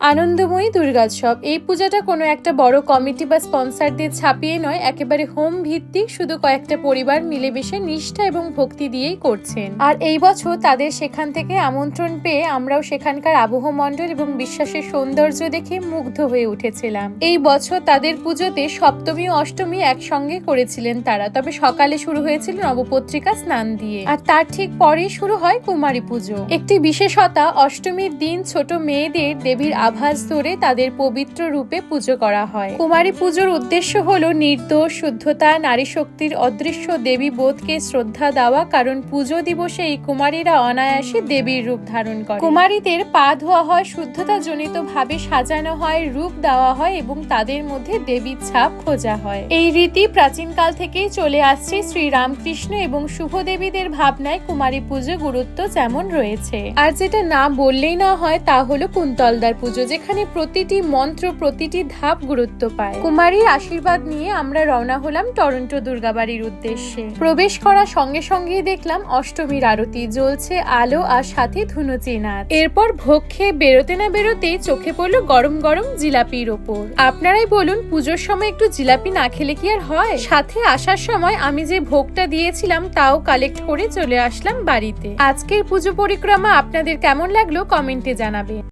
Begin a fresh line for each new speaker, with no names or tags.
আনন্দময়ী দুর্গোৎসব এই পূজাটা কোনো একটা বড় কমিটি বা স্পন্সর দিয়ে ছাপিয়ে নয়, একেবারে হোম ভিত্তিক, শুধু কয়েকটা পরিবার মিলেমিশে নিষ্ঠা এবং ভক্তি দিয়েই করছেন। আর এই বছর তাদের সেখান থেকে আমন্ত্রণ পেয়ে আমরাও সেখানকার আবহমণ্ডল এবং বিশ্বাসের সৌন্দর্য দেখে মুগ্ধ হয়ে উঠেছিলাম। এই বছর তাদের পুজোতে সপ্তমী ও অষ্টমী একসঙ্গে করেছিলেন তারা, তবে সকালে শুরু হয়েছিল নবপত্রিকা স্নান দিয়ে, আর তার ঠিক পরেই শুরু হয় কুমারী পুজো। একটি বিশেষতা, অষ্টমীর দিন ছোট মেয়েদের দেবীর আভাস ধরে তাদের পবিত্র রূপে পুজো করা হয়। কুমারী পুজোর উদ্দেশ্য হলো নির্দোষ, শুদ্ধতা, নারী শক্তির অদৃশ্য দেবী বোধকে শ্রদ্ধা দেওয়া, কারণ পুজো দিবসে এই কুমারীরা অনায়াসে দেবীর রূপ ধারণ করে। কুমারীদের পা ধোয়া হয়, শুদ্ধতা জনিত ভাবে সাজানো হয়, রূপ দেওয়া হয় এবং তাদের মধ্যে দেবীর ছাপ খোঁজা হয়। এই রীতি প্রাচীনকাল থেকেই চলে আসছে। শ্রী রামকৃষ্ণ এবং শুভ দেবীদের ভাবনায় কুমারী পুজো গুরুত্ব যেমন রয়েছে। আর যেটা না বললেই না হয় তা হলো কুন্তলদার পুজো, যেখানে প্রতিটি মন্ত্র, প্রতিটি ধাপ গুরুত্ব পায়। কুমারীর আশীর্বাদ নিয়ে আমরা রওনা হলাম টরন্টো দুর্গাবাড়ির উদ্দেশ্যে। প্রবেশ করার সঙ্গে সঙ্গেই দেখলাম অষ্টমীর আরতি জ্বলছে, আলো আর সাথে ধুনুচি নাচ। এরপর ভোগ খেয়ে বেরোতে না বেরোতেই চোখে পড়লো গরম গরম জিলাপির ওপর। আপনারাই বলুন, পুজোর সময় একটু জিলাপি না খেলে কি আর হয়? সাথে আসার সময় আমি যে ভোগটা দিয়েছিলাম তাও কালেক্ট করে চলে আসলাম বাড়িতে। আজকের পুজো পরিক্রমা আপনাদের কেমন লাগলো কমেন্টে জানাবেন।